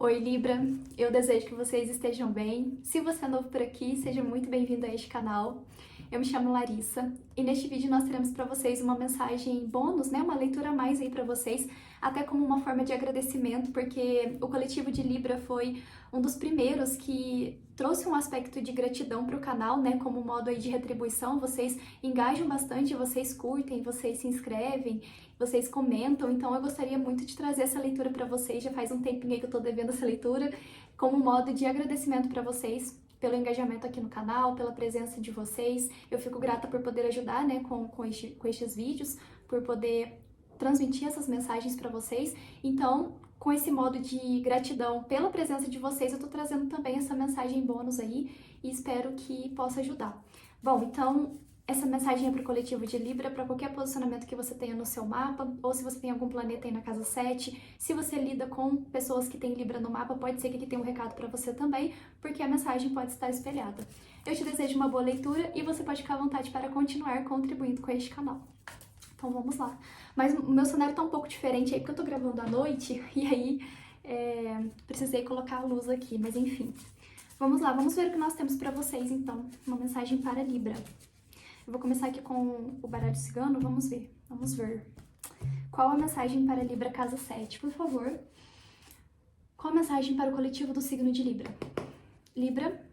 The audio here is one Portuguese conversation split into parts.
Oi, Libra, eu desejo que vocês estejam bem. Se você é novo por aqui, seja muito bem-vindo a este canal. Eu me chamo Larissa e neste vídeo nós teremos para vocês uma mensagem bônus, né? Uma leitura a mais aí para vocês, até como uma forma de agradecimento, porque o coletivo de Libra foi um dos primeiros que trouxe um aspecto de gratidão para o canal, né? Como modo aí de retribuição. Vocês engajam bastante, vocês curtem, vocês se inscrevem, vocês comentam, então eu gostaria muito de trazer essa leitura para vocês. Já faz um tempinho aí que eu tô devendo essa leitura, como modo de agradecimento para vocês pelo engajamento aqui no canal, pela presença de vocês. Eu fico grata por poder ajudar, né, com estes vídeos, por poder transmitir essas mensagens para vocês. Então, com esse modo de gratidão pela presença de vocês, eu tô trazendo também essa mensagem bônus aí e espero que possa ajudar. Bom, então, essa mensagem é para o coletivo de Libra, para qualquer posicionamento que você tenha no seu mapa, ou se você tem algum planeta aí na casa 7. Se você lida com pessoas que têm Libra no mapa, pode ser que aqui tenha um recado para você também, porque a mensagem pode estar espelhada. Eu te desejo uma boa leitura e você pode ficar à vontade para continuar contribuindo com este canal. Então vamos lá. Mas o meu cenário tá um pouco diferente aí, porque eu tô gravando à noite, e aí precisei colocar a luz aqui, mas enfim. Vamos lá, vamos ver o que nós temos para vocês então. Uma mensagem para Libra. Eu vou começar aqui com o baralho cigano, vamos ver. Vamos ver. Qual a mensagem para Libra casa 7, por favor? Qual a mensagem para o coletivo do signo de Libra? Libra.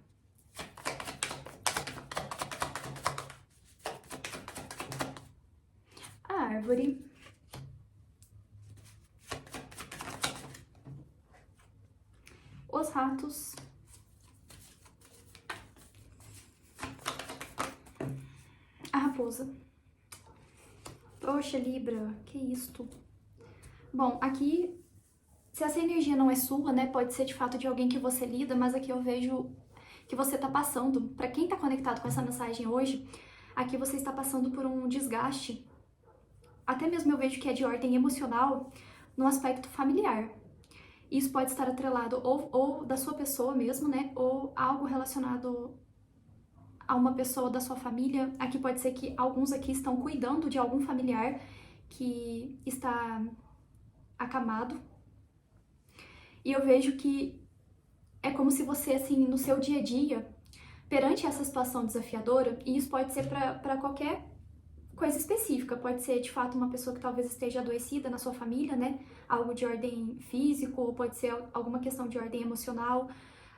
A árvore. Os ratos. A raposa. Poxa, Libra, que isto? Bom, aqui, se essa energia não é sua, né, pode ser de fato de alguém que você lida, mas aqui eu vejo que você tá passando, pra quem tá conectado com essa mensagem hoje, aqui você está passando por um desgaste, até mesmo eu vejo que é de ordem emocional, no aspecto familiar. Isso pode estar atrelado ou da sua pessoa mesmo, né, ou algo relacionado a uma pessoa da sua família. Aqui pode ser que alguns aqui estão cuidando de algum familiar que está acamado. E eu vejo que é como se você, assim, no seu dia a dia, perante essa situação desafiadora, e isso pode ser para qualquer coisa específica, pode ser de fato uma pessoa que talvez esteja adoecida na sua família, né? Algo de ordem físico, ou pode ser alguma questão de ordem emocional.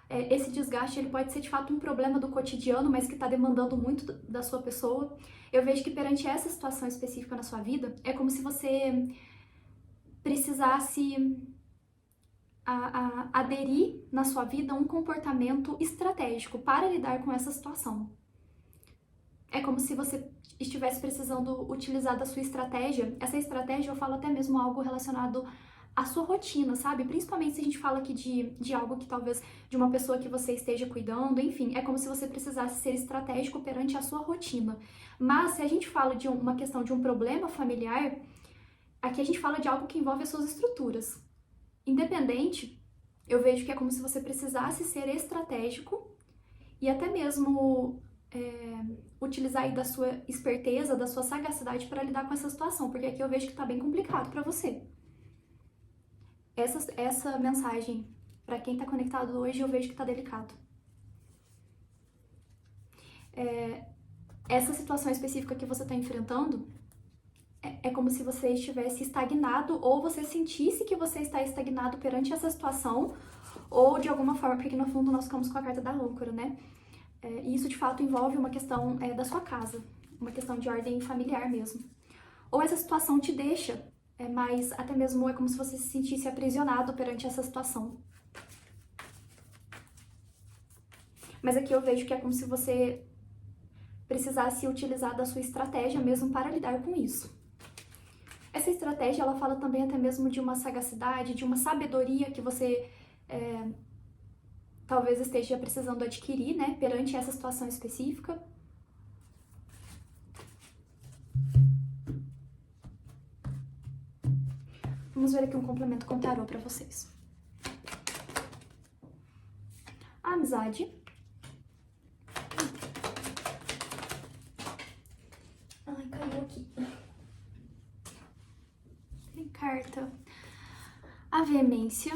Esse desgaste ele pode ser de fato um problema do cotidiano, mas que está demandando muito da sua pessoa. Eu vejo que perante essa situação específica na sua vida, é como se você precisasse aderir na sua vida a um comportamento estratégico para lidar com essa situação. É como se você estivesse precisando utilizar da sua estratégia. Essa estratégia eu falo até mesmo algo relacionado à sua rotina, sabe? Principalmente se a gente fala aqui de algo que talvez de uma pessoa que você esteja cuidando, enfim, é como se você precisasse ser estratégico perante a sua rotina. Mas se a gente fala de uma questão de um problema familiar, aqui a gente fala de algo que envolve as suas estruturas. Independente, eu vejo que é como se você precisasse ser estratégico e até mesmo utilizar aí da sua esperteza, da sua sagacidade para lidar com essa situação, porque aqui eu vejo que tá bem complicado para você. Essa mensagem, para quem tá conectado hoje, eu vejo que tá delicado. Essa situação específica que você tá enfrentando é como se você estivesse estagnado, ou você sentisse que você está estagnado perante essa situação, ou de alguma forma, porque no fundo nós ficamos com a carta da âncora, né? E isso de fato envolve uma questão da sua casa, uma questão de ordem familiar mesmo. Ou essa situação te deixa, mas até mesmo é como se você se sentisse aprisionado perante essa situação. Mas aqui eu vejo que é como se você precisasse utilizar da sua estratégia mesmo para lidar com isso. Essa estratégia, ela fala também até mesmo de uma sagacidade, de uma sabedoria que você talvez esteja precisando adquirir, né, perante essa situação específica. Vamos ver aqui um complemento com tarô para vocês. A amizade. Ai, caiu aqui. Tem carta. A veemência.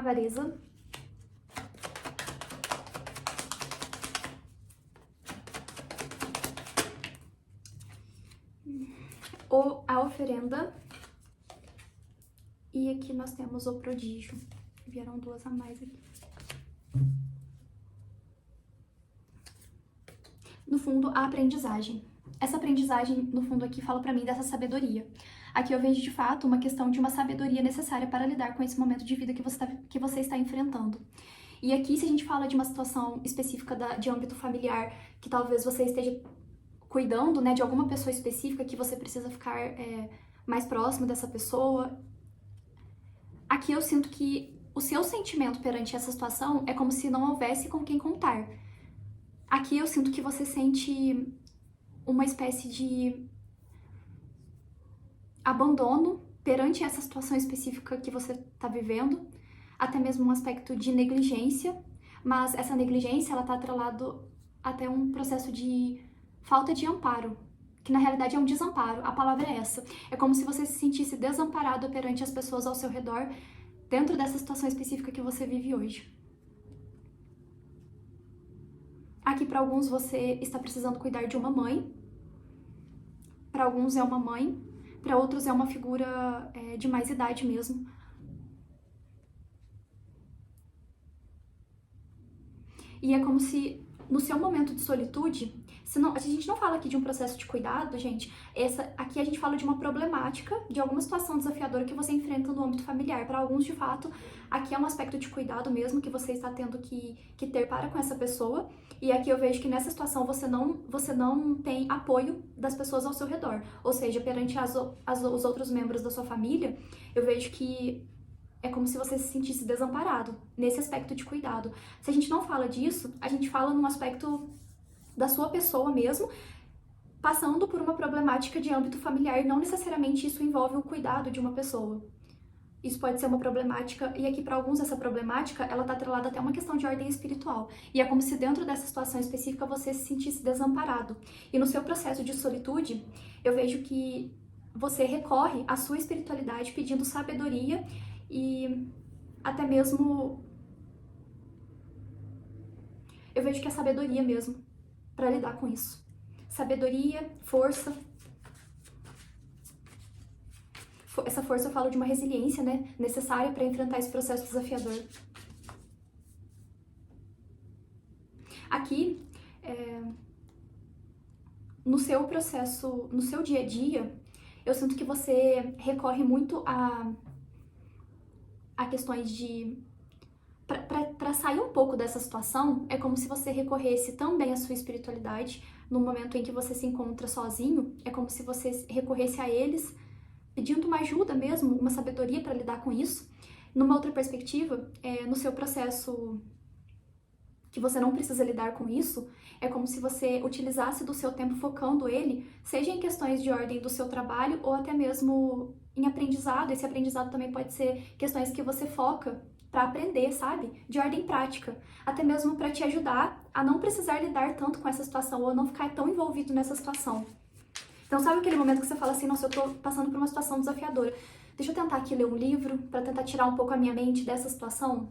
avareza, a oferenda, e aqui nós temos o prodígio. Vieram duas a mais aqui. No fundo, a aprendizagem. Essa aprendizagem, no fundo, aqui fala pra mim dessa sabedoria. Aqui eu vejo, de fato, uma questão de uma sabedoria necessária para lidar com esse momento de vida que você está enfrentando. E aqui, se a gente fala de uma situação específica de âmbito familiar, que talvez você esteja cuidando, né, de alguma pessoa específica, que você precisa ficar mais próximo dessa pessoa, aqui eu sinto que o seu sentimento perante essa situação é como se não houvesse com quem contar. Aqui eu sinto que você sente uma espécie de abandono perante essa situação específica que você está vivendo, até mesmo um aspecto de negligência, mas essa negligência, ela está atrelado até um processo de falta de amparo, que na realidade é um desamparo, a palavra é essa. É como se você se sentisse desamparado perante as pessoas ao seu redor, dentro dessa situação específica que você vive hoje. Aqui, para alguns, você está precisando cuidar de uma mãe. Para alguns é uma mãe. Para outros é uma figura de mais idade mesmo. E é como se, no seu momento de solitude, a gente não fala aqui de um processo de cuidado, gente. Aqui a gente fala de uma problemática, de alguma situação desafiadora que você enfrenta no âmbito familiar. Para alguns, de fato, aqui é um aspecto de cuidado mesmo que você está tendo que ter para com essa pessoa. E aqui eu vejo que nessa situação você não tem apoio das pessoas ao seu redor. Ou seja, perante os outros membros da sua família, eu vejo que é como se você se sentisse desamparado nesse aspecto de cuidado. Se a gente não fala disso, a gente fala num aspecto da sua pessoa mesmo, passando por uma problemática de âmbito familiar, e não necessariamente isso envolve o cuidado de uma pessoa. Isso pode ser uma problemática, e aqui para alguns essa problemática, ela está atrelada até uma questão de ordem espiritual. E é como se dentro dessa situação específica você se sentisse desamparado. E no seu processo de solitude, eu vejo que você recorre à sua espiritualidade pedindo sabedoria e até mesmo... eu vejo que é sabedoria mesmo para lidar com isso. Sabedoria, força. Essa força eu falo de uma resiliência, né, necessária para enfrentar esse processo desafiador. Aqui, no seu processo, no seu dia a dia, eu sinto que você recorre muito a questões de... Para sair um pouco dessa situação, é como se você recorresse também à sua espiritualidade. No momento em que você se encontra sozinho, é como se você recorresse a eles, pedindo uma ajuda mesmo, uma sabedoria para lidar com isso. Numa outra perspectiva, no seu processo que você não precisa lidar com isso, é como se você utilizasse do seu tempo focando ele, seja em questões de ordem do seu trabalho ou até mesmo em aprendizado. Esse aprendizado também pode ser questões que você foca para aprender, sabe? De ordem prática. Até mesmo para te ajudar a não precisar lidar tanto com essa situação ou não ficar tão envolvido nessa situação. Então, sabe aquele momento que você fala assim, nossa, eu tô passando por uma situação desafiadora. Deixa eu tentar aqui ler um livro para tentar tirar um pouco a minha mente dessa situação.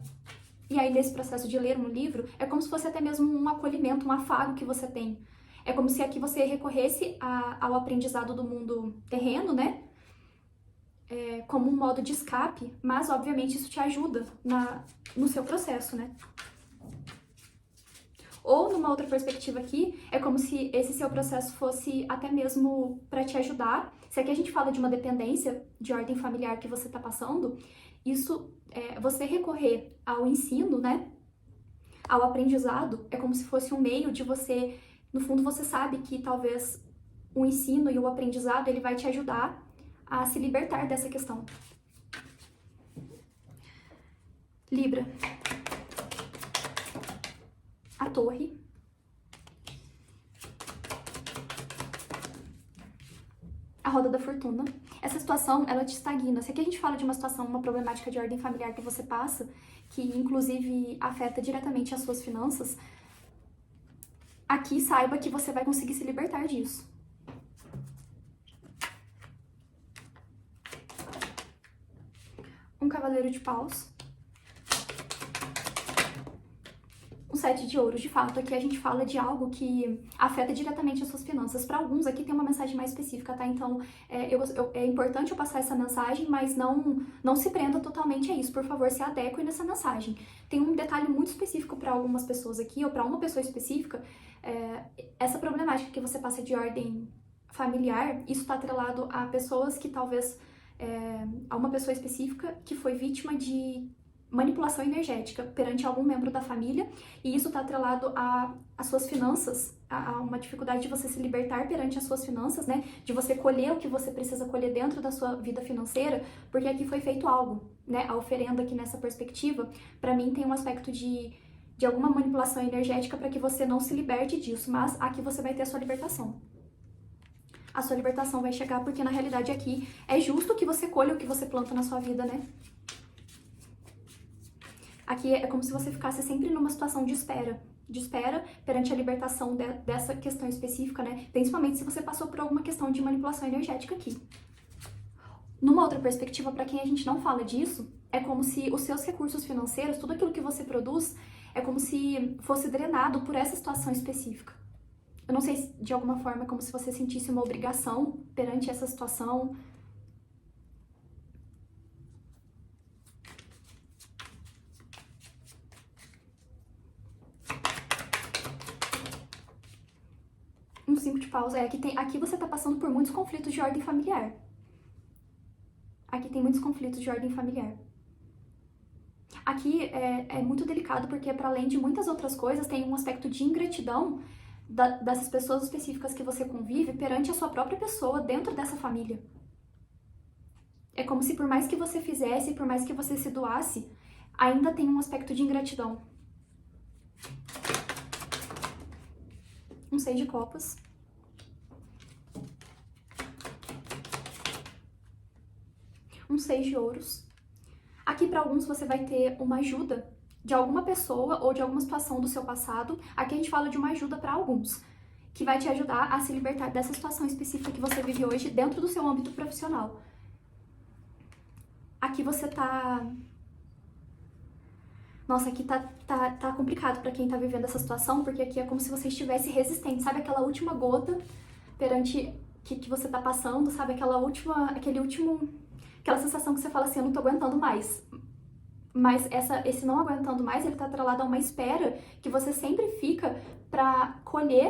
E aí, nesse processo de ler um livro, é como se fosse até mesmo um acolhimento, um afago que você tem. É como se aqui você recorresse ao aprendizado do mundo terreno, né? Como um modo de escape, mas, obviamente, isso te ajuda no seu processo, né? Ou, numa outra perspectiva aqui, é como se esse seu processo fosse até mesmo para te ajudar. Se aqui a gente fala de uma dependência de ordem familiar que você está passando, isso, você recorrer ao ensino, né? Ao aprendizado, é como se fosse um meio de você... No fundo, você sabe que talvez o ensino e o aprendizado, ele vai te ajudar a se libertar dessa questão. Libra. A Torre. A Roda da Fortuna. Essa situação, ela te estagna. Se aqui a gente fala de uma situação, uma problemática de ordem familiar que você passa, que inclusive afeta diretamente as suas finanças, aqui saiba que você vai conseguir se libertar disso. Um Cavaleiro de Paus. sete de ouros, de fato, aqui a gente fala de algo que afeta diretamente as suas finanças. Para alguns aqui tem uma mensagem mais específica, tá? Então é importante eu passar essa mensagem, mas não se prenda totalmente a isso. Por favor, se adeque nessa mensagem. Tem um detalhe muito específico para algumas pessoas aqui, ou para uma pessoa específica. Essa problemática que você passa de ordem familiar, isso está atrelado a pessoas que talvez... a uma pessoa específica que foi vítima de manipulação energética perante algum membro da família, e isso está atrelado às suas finanças, a uma dificuldade de você se libertar perante as suas finanças, né? De você colher o que você precisa colher dentro da sua vida financeira, porque aqui foi feito algo, né? A oferenda aqui nessa perspectiva, para mim tem um aspecto de alguma manipulação energética para que você não se liberte disso, mas aqui você vai ter a sua libertação. A sua libertação vai chegar porque na realidade aqui é justo que você colha o que você planta na sua vida, né? Aqui é como se você ficasse sempre numa situação de espera perante a libertação dessa questão específica, né? Principalmente se você passou por alguma questão de manipulação energética aqui. Numa outra perspectiva, para quem a gente não fala disso, é como se os seus recursos financeiros, tudo aquilo que você produz, é como se fosse drenado por essa situação específica. Eu não sei se de alguma forma é como se você sentisse uma obrigação perante essa situação. Um 5 de paus, aqui você tá passando por muitos conflitos de ordem familiar. Aqui tem muitos conflitos de ordem familiar. Aqui é muito delicado porque para além de muitas outras coisas, tem um aspecto de ingratidão dessas pessoas específicas que você convive perante a sua própria pessoa dentro dessa família. É como se por mais que você fizesse, por mais que você se doasse, ainda tem um aspecto de ingratidão. Um 6 de copas. Um 6 de ouros. Aqui para alguns você vai ter uma ajuda de alguma pessoa ou de alguma situação do seu passado. Aqui a gente fala de uma ajuda para alguns, que vai te ajudar a se libertar dessa situação específica que você vive hoje dentro do seu âmbito profissional. Aqui você tá... Nossa, aqui tá complicado para quem tá vivendo essa situação, porque aqui é como se você estivesse resistente, sabe aquela última gota perante que você tá passando, sabe aquela sensação que você fala assim, eu não tô aguentando mais. Mas esse não aguentando mais, ele tá atrelado a uma espera que você sempre fica pra colher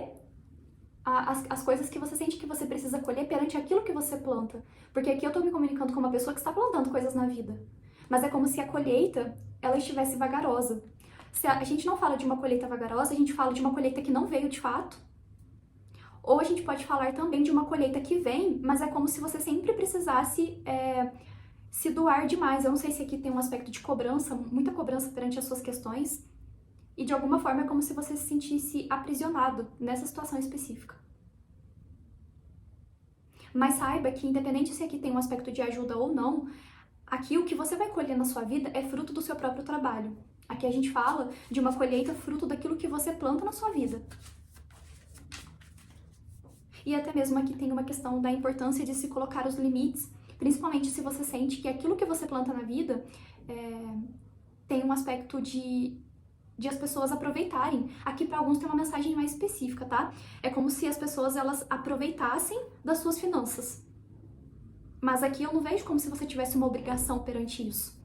as coisas que você sente que você precisa colher perante aquilo que você planta. Porque aqui eu tô me comunicando com uma pessoa que está plantando coisas na vida. Mas é como se a colheita, ela estivesse vagarosa. Se a gente não fala de uma colheita vagarosa, a gente fala de uma colheita que não veio de fato. Ou a gente pode falar também de uma colheita que vem, mas é como se você sempre precisasse se doar demais. Eu não sei se aqui tem um aspecto de cobrança, muita cobrança perante as suas questões. E de alguma forma é como se você se sentisse aprisionado nessa situação específica. Mas saiba que independente se aqui tem um aspecto de ajuda ou não, aqui o que você vai colher na sua vida é fruto do seu próprio trabalho. Aqui a gente fala de uma colheita fruto daquilo que você planta na sua vida. E até mesmo aqui tem uma questão da importância de se colocar os limites, principalmente se você sente que aquilo que você planta na vida tem um aspecto de as pessoas aproveitarem. Aqui para alguns tem uma mensagem mais específica, tá? É como se as pessoas elas aproveitassem das suas finanças. Mas aqui eu não vejo como se você tivesse uma obrigação perante isso.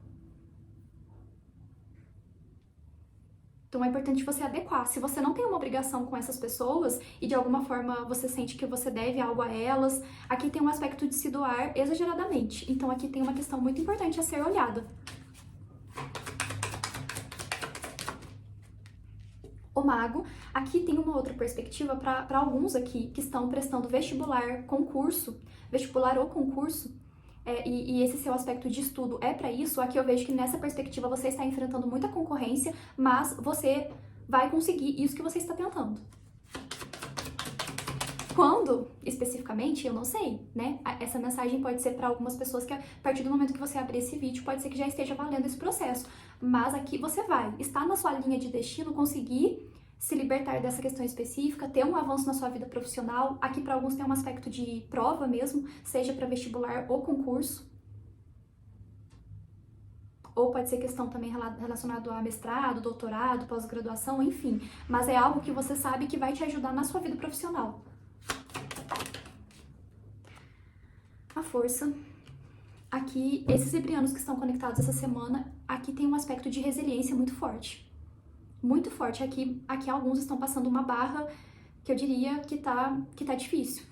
Então é importante você adequar. Se você não tem uma obrigação com essas pessoas e de alguma forma você sente que você deve algo a elas, aqui tem um aspecto de se doar exageradamente. Então aqui tem uma questão muito importante a ser olhada. O mago, aqui tem uma outra perspectiva para alguns aqui que estão prestando vestibular ou concurso, e esse seu aspecto de estudo é para isso. Aqui eu vejo que nessa perspectiva você está enfrentando muita concorrência, mas você vai conseguir isso que você está tentando. Quando, especificamente, eu não sei, né? Essa mensagem pode ser para algumas pessoas que a partir do momento que você abrir esse vídeo, pode ser que já esteja valendo esse processo. Mas aqui você vai estar na sua linha de destino, conseguir se libertar dessa questão específica, ter um avanço na sua vida profissional. Aqui para alguns tem um aspecto de prova mesmo, seja para vestibular ou concurso. ou pode ser questão também relacionada a mestrado, doutorado, pós-graduação, enfim. Mas é algo que você sabe que vai te ajudar na sua vida profissional. A força. Aqui, esses librianos que estão conectados essa semana, aqui tem um aspecto de resiliência muito forte. Muito forte. Aqui alguns estão passando uma barra que eu diria que tá difícil.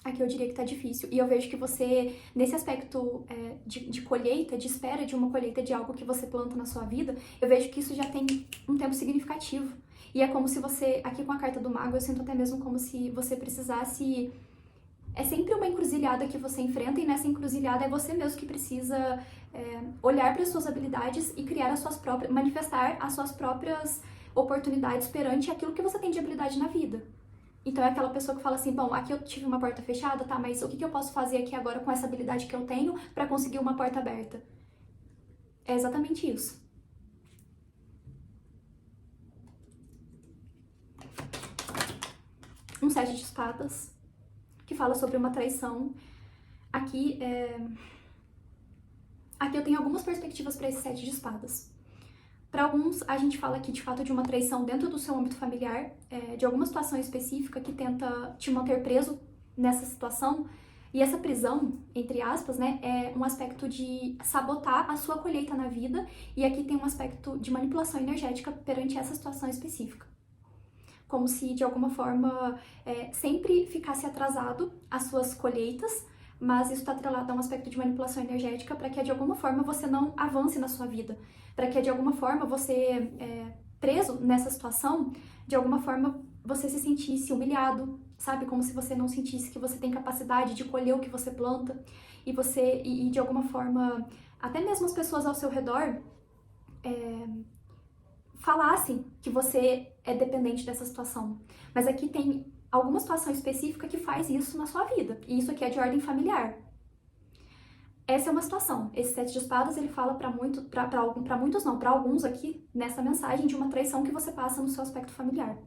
Aqui eu diria que tá difícil. E eu vejo que você, nesse aspecto de colheita, de espera de uma colheita de algo que você planta na sua vida, eu vejo que isso já tem um tempo significativo. E é como se você, aqui com a carta do mago, eu sinto até mesmo como se você precisasse... É sempre uma encruzilhada que você enfrenta, e nessa encruzilhada é você mesmo que precisa olhar para as suas habilidades e criar as suas próprias, manifestar as suas próprias oportunidades perante aquilo que você tem de habilidade na vida. Então é aquela pessoa que fala assim, bom, aqui eu tive uma porta fechada, tá, mas o que eu posso fazer aqui agora com essa habilidade que eu tenho para conseguir uma porta aberta? É exatamente isso. Um 7 de espadas, que fala sobre uma traição. Aqui eu tenho algumas perspectivas para esse 7 de espadas. Para alguns, a gente fala aqui de fato de uma traição dentro do seu âmbito familiar, de alguma situação específica que tenta te manter preso nessa situação. E essa prisão, entre aspas, né, é um aspecto de sabotar a sua colheita na vida. E aqui tem um aspecto de manipulação energética perante essa situação específica. Como se, de alguma forma, sempre ficasse atrasado as suas colheitas, mas isso está atrelado a um aspecto de manipulação energética para que, de alguma forma, você não avance na sua vida. Para que, de alguma forma, você, preso nessa situação, de alguma forma, você se sentisse humilhado, sabe? Como se você não sentisse que você tem capacidade de colher o que você planta. E de alguma forma, até mesmo as pessoas ao seu redor... falassem que você é dependente dessa situação. Mas aqui tem alguma situação específica que faz isso na sua vida. E isso aqui é de ordem familiar. Essa é uma situação. Esse 7 de espadas, ele fala para alguns aqui, nessa mensagem, de uma traição que você passa no seu aspecto familiar.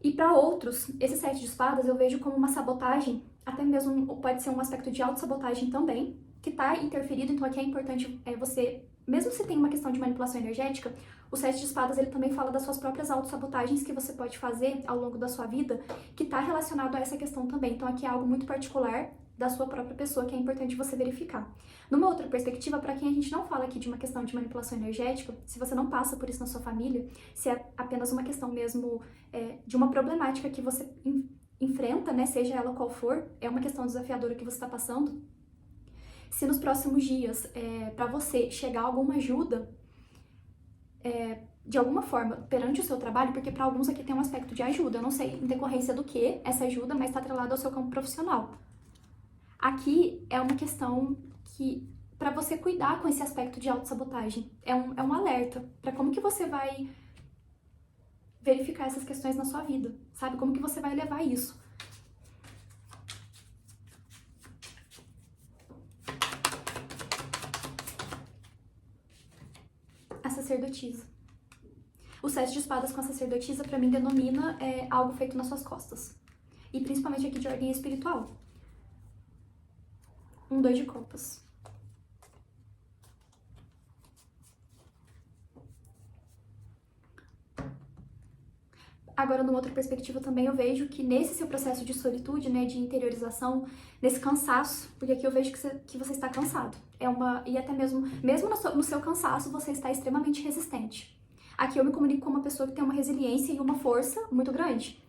E para outros, esse 7 de espadas eu vejo como uma sabotagem, até mesmo pode ser um aspecto de autossabotagem também, que está interferido. Então aqui é importante você... Mesmo se tem uma questão de manipulação energética, o 7 de espadas ele também fala das suas próprias autossabotagens que você pode fazer ao longo da sua vida, que está relacionado a essa questão também. Então aqui é algo muito particular da sua própria pessoa que é importante você verificar. Numa outra perspectiva, para quem a gente não fala aqui de uma questão de manipulação energética, se você não passa por isso na sua família, se é apenas uma questão mesmo de uma problemática que você enfrenta, né, seja ela qual for, é uma questão desafiadora que você está passando, se nos próximos dias, para você chegar a alguma ajuda, de alguma forma, perante o seu trabalho, porque para alguns aqui tem um aspecto de ajuda, eu não sei em decorrência do que essa ajuda, mas está atrelado ao seu campo profissional. Aqui é uma questão que, para você cuidar com esse aspecto de autossabotagem, é um alerta para como que você vai verificar essas questões na sua vida, sabe? Como que você vai levar isso. A sacerdotisa. O 7 de espadas com a sacerdotisa, para mim, denomina algo feito nas suas costas. E principalmente aqui de ordem espiritual. Um 2 de copas. Agora, numa outra perspectiva também, eu vejo que nesse seu processo de solitude, né, de interiorização, nesse cansaço, porque aqui eu vejo que você está cansado. E até mesmo no seu cansaço, você está extremamente resistente. Aqui eu me comunico com uma pessoa que tem uma resiliência e uma força muito grande.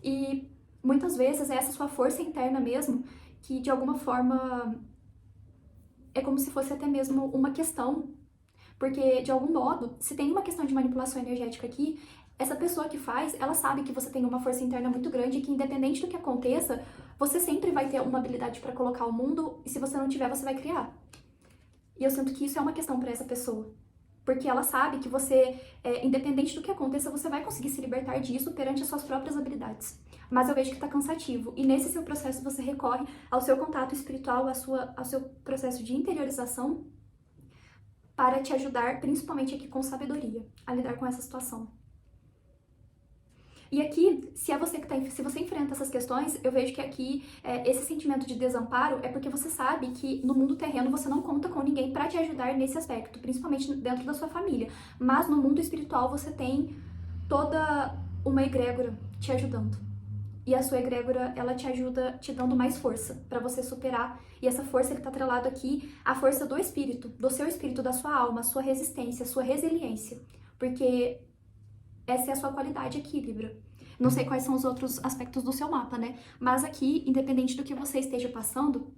E muitas vezes é essa sua força interna mesmo, que de alguma forma é como se fosse até mesmo uma questão. Porque, de algum modo, se tem uma questão de manipulação energética aqui, essa pessoa que faz, ela sabe que você tem uma força interna muito grande e que, independente do que aconteça, você sempre vai ter uma habilidade para colocar o mundo, e se você não tiver, você vai criar. E eu sinto que isso é uma questão para essa pessoa. Porque ela sabe que você, independente do que aconteça, você vai conseguir se libertar disso perante as suas próprias habilidades. Mas eu vejo que tá cansativo. E nesse seu processo você recorre ao seu contato espiritual, ao seu processo de interiorização, para te ajudar, principalmente aqui com sabedoria, a lidar com essa situação. E aqui, se é você que se você enfrenta essas questões, eu vejo que aqui esse sentimento de desamparo é porque você sabe que no mundo terreno você não conta com ninguém para te ajudar nesse aspecto, principalmente dentro da sua família. Mas no mundo espiritual você tem toda uma egrégora te ajudando. E a sua egrégora, ela te ajuda te dando mais força para você superar. E essa força que está atrelado aqui, a força do espírito, do seu espírito, da sua alma, a sua resistência, a sua resiliência. Porque essa é a sua qualidade aqui, Libra. Não sei quais são os outros aspectos do seu mapa, né? Mas aqui, independente do que você esteja passando,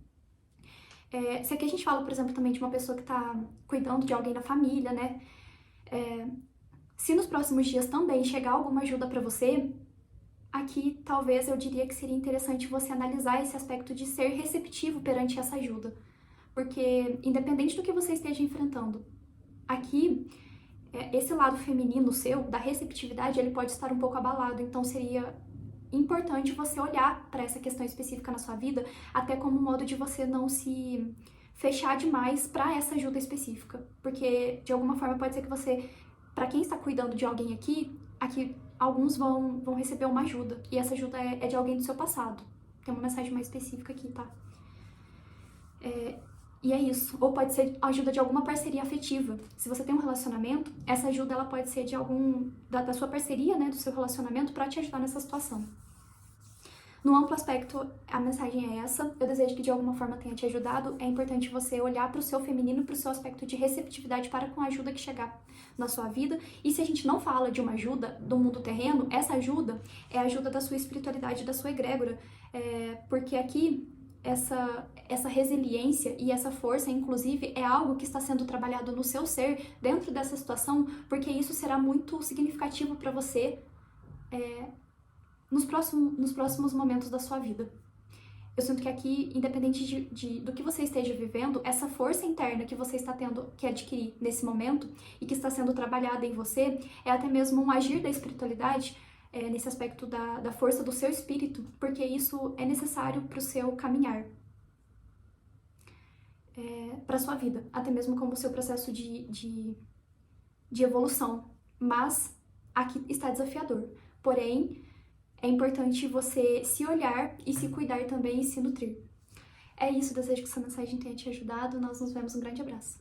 se aqui a gente fala, por exemplo, também de uma pessoa que tá cuidando de alguém da família, né? Se nos próximos dias também chegar alguma ajuda para você, aqui talvez eu diria que seria interessante você analisar esse aspecto de ser receptivo perante essa ajuda. Porque, independente do que você esteja enfrentando, aqui, esse lado feminino seu, da receptividade, ele pode estar um pouco abalado. Então, seria importante você olhar para essa questão específica na sua vida, até como um modo de você não se fechar demais para essa ajuda específica. Porque, de alguma forma, pode ser que você, para quem está cuidando de alguém aqui alguns vão receber uma ajuda. E essa ajuda é de alguém do seu passado. Tem uma mensagem mais específica aqui, tá? E é isso. Ou pode ser ajuda de alguma parceria afetiva. Se você tem um relacionamento, essa ajuda ela pode ser de da sua parceria, né, do seu relacionamento, para te ajudar nessa situação. No amplo aspecto, a mensagem é essa. Eu desejo que de alguma forma tenha te ajudado. É importante você olhar para o seu feminino, para o seu aspecto de receptividade para com a ajuda que chegar na sua vida. E se a gente não fala de uma ajuda do mundo terreno, essa ajuda é a ajuda da sua espiritualidade, da sua egrégora. Porque aqui, essa resiliência e essa força, inclusive, é algo que está sendo trabalhado no seu ser dentro dessa situação, porque isso será muito significativo para você nos próximos momentos da sua vida. Eu sinto que aqui, independente do que você esteja vivendo, essa força interna que você está tendo que adquirir nesse momento e que está sendo trabalhada em você, é até mesmo um agir da espiritualidade, nesse aspecto da força do seu espírito, porque isso é necessário para o seu caminhar, para a sua vida, até mesmo como o seu processo de evolução. Mas aqui está desafiador. Porém, é importante você se olhar e se cuidar também e se nutrir. É isso, desejo que essa mensagem tenha te ajudado. Nós nos vemos, um grande abraço.